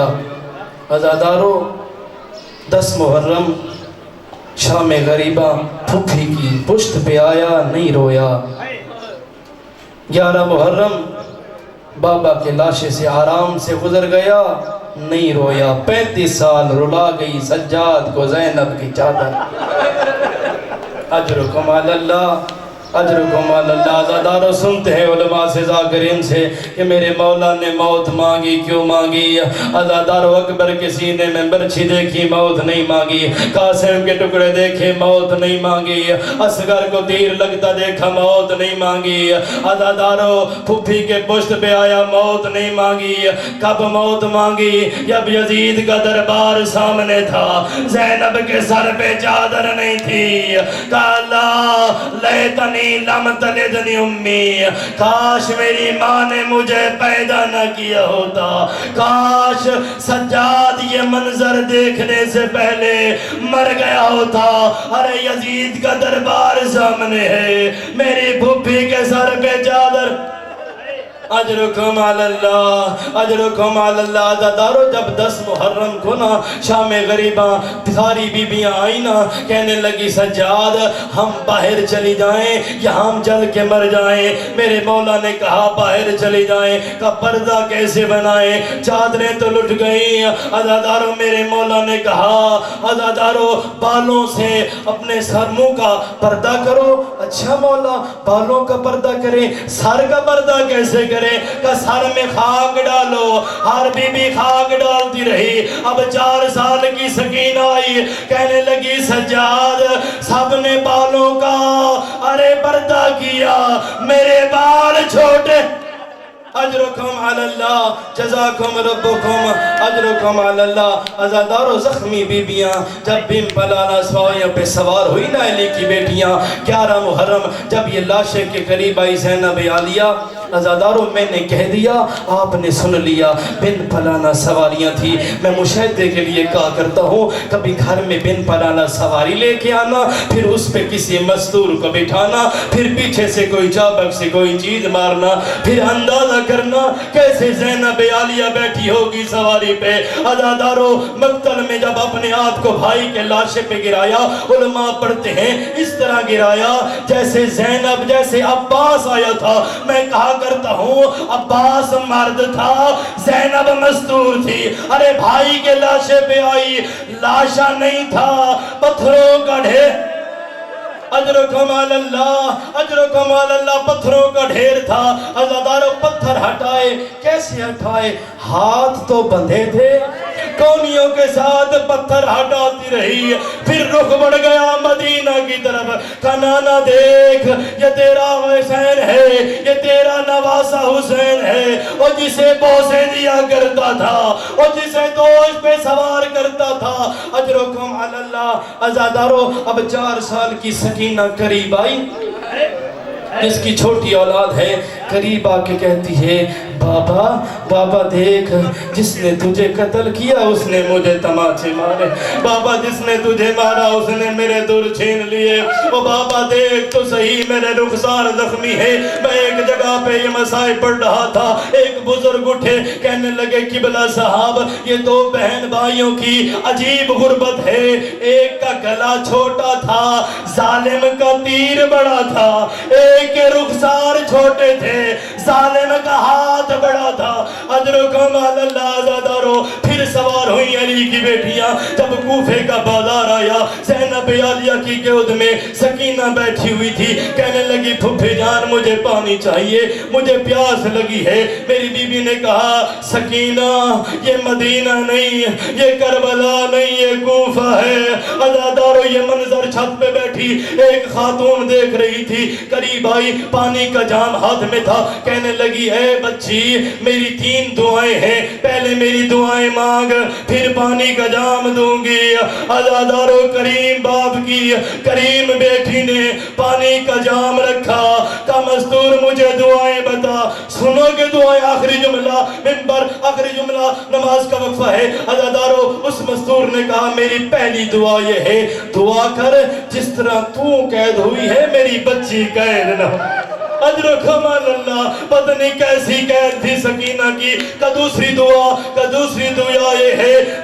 رویا۔ عزادارو 10 محرم شام غریبہ پھپھی کی پشت پہ آیا نہیں رویا۔ 11 محرم بابا کے لاشے سے آرام سے گزر گیا نہیں رویا۔ 35 سال رلا گئی سجاد کو زینب کی چادر۔ اجرکم علی اللہ، اجرکم علی اللہ۔ عزادارو سنتے ہیں علماء سے ذاکرین سے کہ میرے مولا نے موت مانگی کیوں مانگی؟ عزادارو اکبر کے سینے میں برچھی دیکھی موت نہیں مانگی، قاسم کے ٹکڑے دیکھے موت نہیں مانگی، اصغر کو تیر لگتا دیکھا موت نہیں مانگی۔ عزادارو پھپھی کے پشت پہ آیا موت نہیں مانگی۔ کب موت مانگی؟ جب یزید کا دربار سامنے تھا، زینب کے سر پہ چادر نہیں تھی۔ کالا لیتنی لم تلدنی امی، کاش میری ماں نے مجھے پیدا نہ کیا ہوتا، کاش سجاد یہ منظر دیکھنے سے پہلے مر گیا ہوتا۔ ارے یزید کا دربار سامنے ہے، میری پھپھی کے سر پہ چادر۔ اجرکم علی اللہ، اجرکم علی اللہ۔ عزادارو جب 10 محرم کو نا شام غریبہ ساری بیبیاں آئی نا، کہنے لگی سجاد ہم باہر چلی جائیں یا ہم جل کے مر جائیں؟ میرے مولا نے کہا باہر چلی جائیں۔ کا پردہ کیسے بنائیں؟ چادریں تو لٹ گئیں۔ عزادارو میرے مولا نے کہا عزادارو بالوں سے اپنے سر منہ کا پردہ کرو۔ اچھا مولا بالوں کا پردہ کریں، سر کا پردہ کیسے کریں؟ کہ سر میں خاک ڈالو۔ ہر بی بی خاک ڈالتی رہی۔ اب 4 سال کی سکینہ آئی، کہنے لگی سجاد سب نے بالوں کا ارے پردہ کیا، میرے بال چھوٹے۔ اجرکم علی اللہ، جزاکم ربکم، اجرکم علی اللہ۔ عزادارو زخمی بیبیاں جب بیم پلانا سوائیوں پہ سوار ہوئی نا علی کی بیٹیاں، 11 محرم جب یہ لاشے کے قریب آئی زینب عالیہ، عزادارو میں نے کہہ دیا آپ نے سن لیا۔ بن پلانا سواریاں تھی، میں مشاہدے کے لیے کہا کرتا ہوں کبھی گھر میں بن پلانا سواری لے کے آنا، پھر اس پہ کسی مستور کو بٹھانا، پھر پیچھے سے کوئی چابک سے کوئی چیز مارنا، پھر اندازہ کرنا کیسے زینب عالیہ بیٹھی ہوگی سواری پہ۔ عزادارو مقتل میں جب اپنے آپ کو بھائی کے لاشے پہ گرایا، علماء پڑھتے ہیں اس طرح گرایا جیسے زینب جیسے عباس آیا تھا۔ میں کہا کرتا ہوں عباس مرد تھا، زینب مستور تھی۔ ارے بھائی کے لاشے پہ آئی، لاشا نہیں تھا، پتھروں کا ڈھیر۔ اجرکم علی اللہ، اجرکم علی اللہ، پتھروں کا ڈھیر تھا۔ عزادارو پتھر ہٹائے، کیسے ہٹائے؟ ہاتھ تو بندھے تھے، کونیوں کے ساتھ پتھر ہٹاتی رہی۔ پھر رخ بڑھ گیا مدینہ کی طرف، کنانا دیکھ یہ تیرا حسین ہے، یہ تیرا نواسہ حسین ہے، اور جسے بوسے دیا کرتا تھا، اور جسے دوش پہ سوار کرتا تھا۔ اجرکم علی اللہ۔ عزادارو اب 4 سال کی سکینہ قریب آئی، جس کی چھوٹی اولاد ہے، قریب آ کے کہتی ہے بابا بابا دیکھ جس نے تجھے قتل کیا اس نے مجھے تماچے مارے، بابا جس نے تجھے مارا اس نے میرے دور چھین لیے، وہ بابا دیکھ تو صحیح میرے رخسار زخمی ہے۔ میں ایک جگہ پہ یہ مسائل پڑھ رہا تھا، ایک بزرگ اٹھے کہنے لگے قبلہ صاحب یہ 2 بہن بھائیوں کی عجیب غربت ہے، ایک کا گلا چھوٹا تھا، ظالم کا تیر بڑا تھا، ایک کے رخسار چھوٹے تھے، ظالم کا ہاتھ بڑا تھا۔ اجرکم علی اللہ۔ عزادارو پھر سوار ہوئی علی کی بیٹیاں، جب کوفے کا بازار آیا، زینب عالیہ کی گود میں سکینہ بیٹھی ہوئی تھی، کہنے لگی پھپھی جان مجھے پانی چاہیے، مجھے پیاس لگی ہے۔ میری بی بی نے کہا سکینہ یہ مدینہ نہیں، یہ کربلا نہیں، یہ کوفہ ہے۔ عزادارو یہ منظر چھت پہ بیٹھی ایک خاتون دیکھ رہی تھی، قریب آئی، پانی کا جام ہاتھ میں تھا، کہنے لگی اے بچی میری 3 دعائیں ہیں، پہلے میری دعائیں مانگ پھر پانی کا جام دوں گی۔ عزادارو کریم باپ کی کریم بیٹی نے پانی کا جام رکھا، کہا مستور مجھے دعائیں بتا۔ سنو کہ دعائیں، آخری جملہ منبر، آخری جملہ نماز کا وقفہ ہے۔ عزادارو اس مستور نے کہا میری پہلی دعا یہ ہے دعا کر جس طرح تو قید ہوئی ہے میری بچی قید نہ ہو۔ اجرکم علی اللہ۔ پتہ نہیں کیسی قید تھی سکینہ کی۔ کا دوسری دعا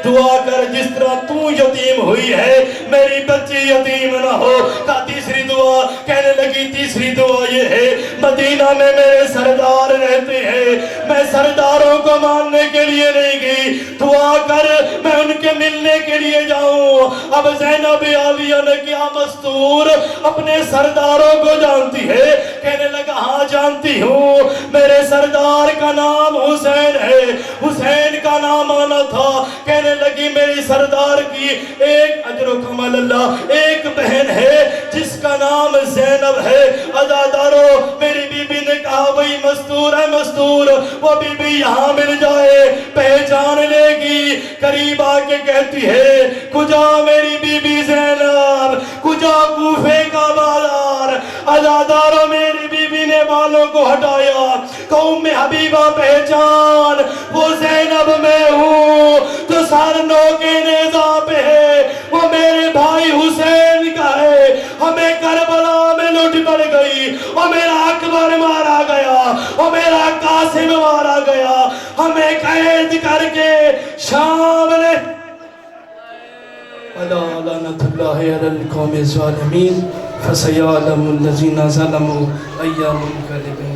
دعا کر جس طرح تو یتیم ہوئی ہے میری بچی یتیم نہ ہو۔ کا تیسری دعا کہنے لگی تیسری دعا یہ ہے مدینہ میں میرے سردار رہتے ہیں، میں سرداروں کو ماننے کے لیے نہیں گئی، دعا کر میں ان کے ملنے کے لیے جاؤں۔ اب زینب عالیہ نے کیا مستور اپنے سرداروں کو جانتی ہے؟ کہنے لگا ہاں جانتی ہوں، میرے سردار کا نام حسین ہے، حسین کا نام آنا تھا۔ کہنے لگی میری سردار کی ایک اجرکم اللہ ایک بہن ہے جس کا نام زینب ہے۔ عزادارو میری بی بی نے کہا وہی مستور ہے مستور، وہ بی بی یہاں مل جائے پہچان لے گی۔ قریب آ کے کہتی ہے کجا میری بی بی زینب، کجا کوفے کا بازار۔ عزادارو میری بی بی نے بالوں کو ہٹایا، قوم میں حبیبہ پہچان وہ زینب میں ہوں تو سر نوکے نیزہ پہ ہے، وہ میرے بھائی حسین کا ہے۔ ہمیں کربلا میں لٹ پڑ گئی، اور میرا اکبر مارا گیا، اور میرا قاسم مارا گیا، ہمیں قید کر کے شام نے الا لعنت اللہ علی القوم الظالمین فسیعلم الذین ظلموا ای منقلب